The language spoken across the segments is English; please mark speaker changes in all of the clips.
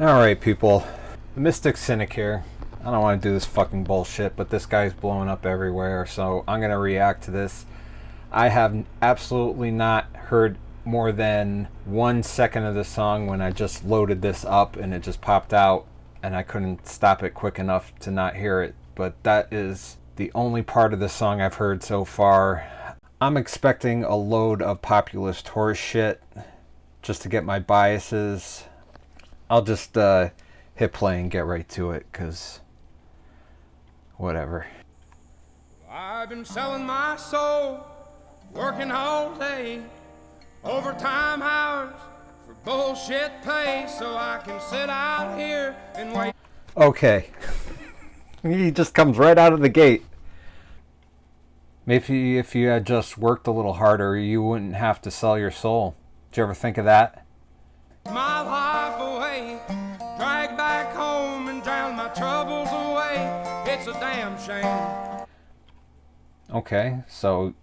Speaker 1: Alright, people. The Mystic Cynic here. I don't want to do this fucking bullshit, but this guy's blowing up everywhere, so I'm going to react to this. I have absolutely not heard more than 1 second of the song when I just loaded this up and it just popped out and I couldn't stop it quick enough to not hear it. But that is the only part of the song I've heard so far. I'm expecting a load of populist horse shit just to get my biases. I'll just hit play and get right to it, because whatever.
Speaker 2: I've been selling my soul, working all day, overtime hours for bullshit pay, so I can sit out here and wait.
Speaker 1: Okay. He just comes right out of the gate. Maybe if you had just worked a little harder, you wouldn't have to sell your soul. Did you ever think of that?
Speaker 2: My life away, drag back home and drown my troubles away. It's a damn shame.
Speaker 1: Okay, so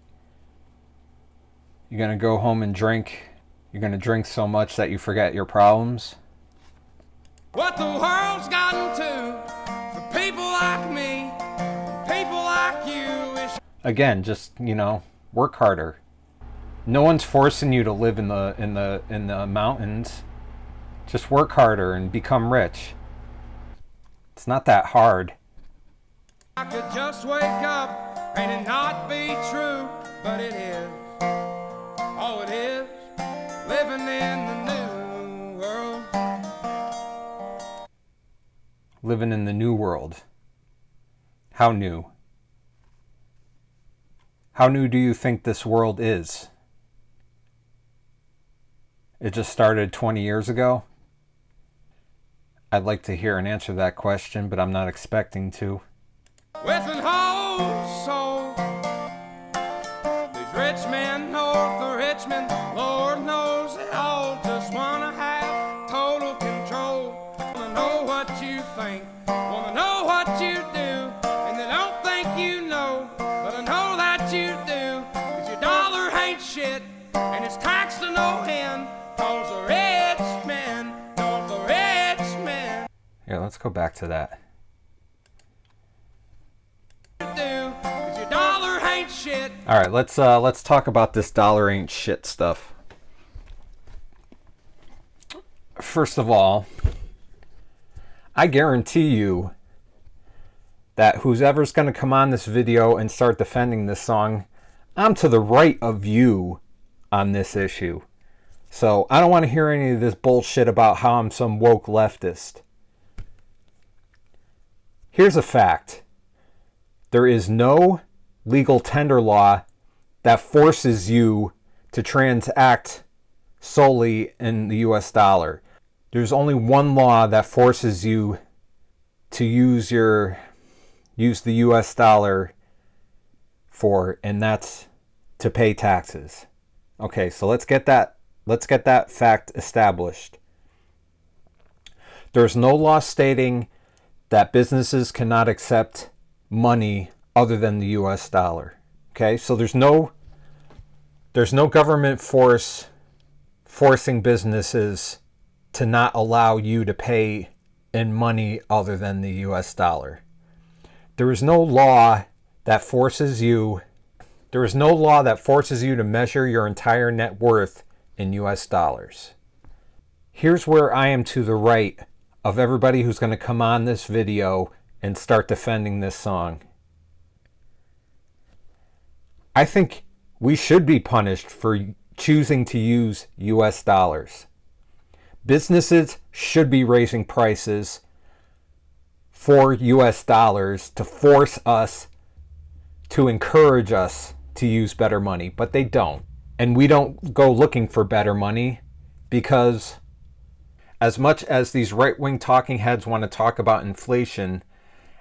Speaker 1: you're gonna go home and drink. You're gonna drink so much that you forget your problems.
Speaker 2: What the world's gotten to for people like me, people like you.
Speaker 1: Again, just, work harder. No one's forcing you to live in the mountains. Just work harder and become rich. It's not that hard.
Speaker 2: I could just wake up and it not be true, but it is. Oh, it is. Living in the new world.
Speaker 1: Living in the new world. How new? How new do you think this world is? It just started 20 years ago? I'd like to hear an answer to that question, but I'm not expecting to.
Speaker 2: With an whole soul. These rich men north of Richmond, Lord knows they all just wanna have total control. Wanna know what you think, wanna know what you do, and they don't think you know, but I know that you do. 'Cause your dollar ain't shit, and it's taxed to no end. 'Cause the rich men, 'cause the rich men.
Speaker 1: Yeah, let's go back to that. All right, let's talk about this dollar ain't shit stuff. First of all, I guarantee you that whoever's going to come on this video and start defending this song, I'm to the right of you on this issue. So I don't want to hear any of this bullshit about how I'm some woke leftist. Here's a fact. There is no legal tender law that forces you to transact solely in the US dollar. There's only one law that forces you to use the US dollar for, and that's to pay taxes. Okay, so let's get that fact established. There's no law stating that businesses cannot accept money other than the US dollar. Okay, so there's no government forcing businesses to not allow you to pay in money other than the US dollar. There is no law that forces you to measure your entire net worth in US dollars. Here's where I am to the right of everybody who's going to come on this video and start defending this song. I think we should be punished for choosing to use US dollars. Businesses should be raising prices for US dollars to force us, to encourage us to use better money, but they don't. And we don't go looking for better money, because as much as these right-wing talking heads want to talk about inflation,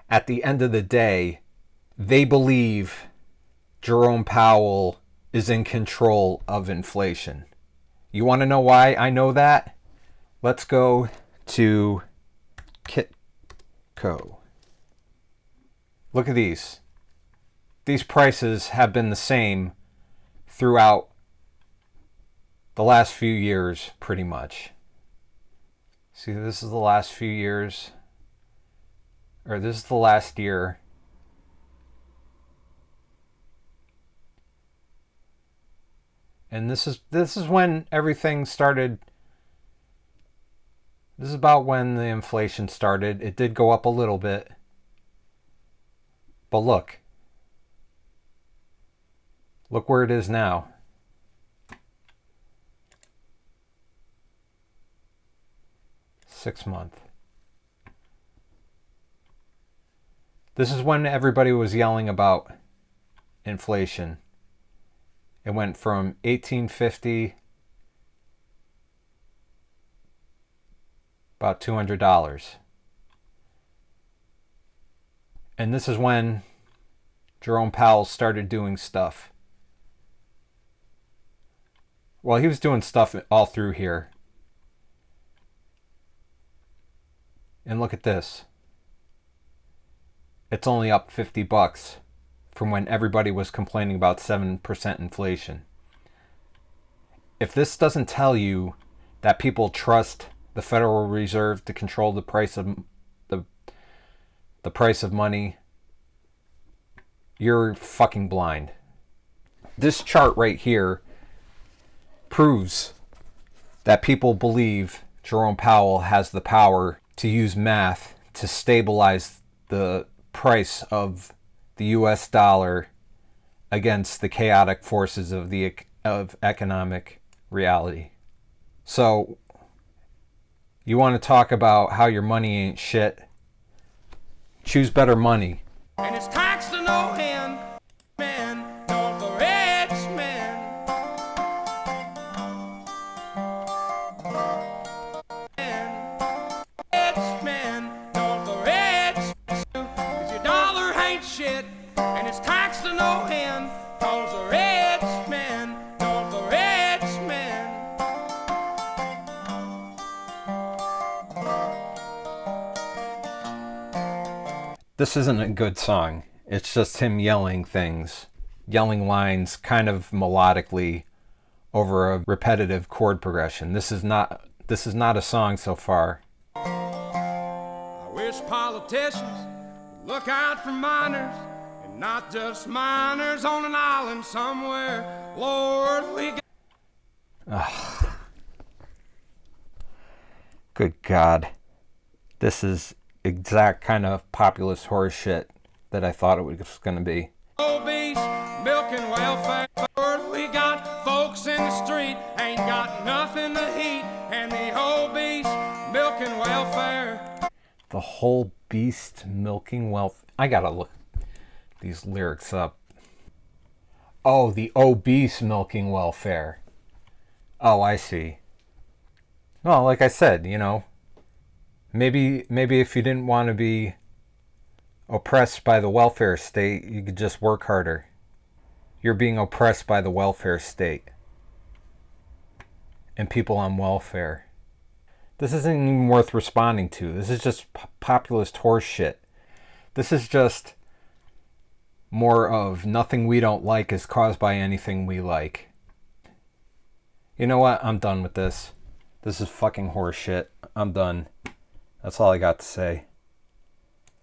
Speaker 1: at the end of the day, they believe Jerome Powell is in control of inflation. You want to know why I know that? Let's go to Kitco. Look at these. These prices have been the same throughout the last few years, pretty much. See, this is the last few years, or this is the last year. And this is when everything started. This is about when the inflation started. It did go up a little bit. But look. Look where it is now. Six-month. This is when everybody was yelling about inflation. It went from 1850, about $200. And this is when Jerome Powell started doing stuff. Well, he was doing stuff all through here. And look at this. It's only up $50 from when everybody was complaining about 7% inflation. If this doesn't tell you that people trust the Federal Reserve to control the price of the price of money, you're fucking blind. This chart right here proves that people believe Jerome Powell has the power to use math to stabilize the price of the US dollar against the chaotic forces of economic reality. So, you want to talk about how your money ain't shit? Choose better money.
Speaker 2: And it's taxed to no end, man, nor the rich man. Rich man, nor the rich man. 'Cause your dollar ain't shit, and it's taxed to no end, 'cause the rich man, nor the rich man.
Speaker 1: This isn't a good song. It's just him yelling things, yelling lines kind of melodically over a repetitive chord progression. This is not a song so far.
Speaker 2: I wish politicians would look out for miners, and not just miners on an island somewhere. Lord, we got...
Speaker 1: Good God. This is exact kind of populist horse shit that I thought it was going to be.
Speaker 2: obese, milk and welfare. Lord, we got folks in the street, ain't got nothing to eat, and the obese, milk and welfare.
Speaker 1: The whole beast milking welfare. I gotta look these lyrics up. Oh, the obese milking welfare. Oh, I see. Well, like I said, maybe if you didn't want to be oppressed by the welfare state, you could just work harder. You're being oppressed by the welfare state and people on welfare. This isn't even worth responding to. This is just populist horse shit. This is just more of nothing we don't like is caused by anything we like. You know what? I'm done with this. This is fucking horse shit. I'm done. That's all I got to say.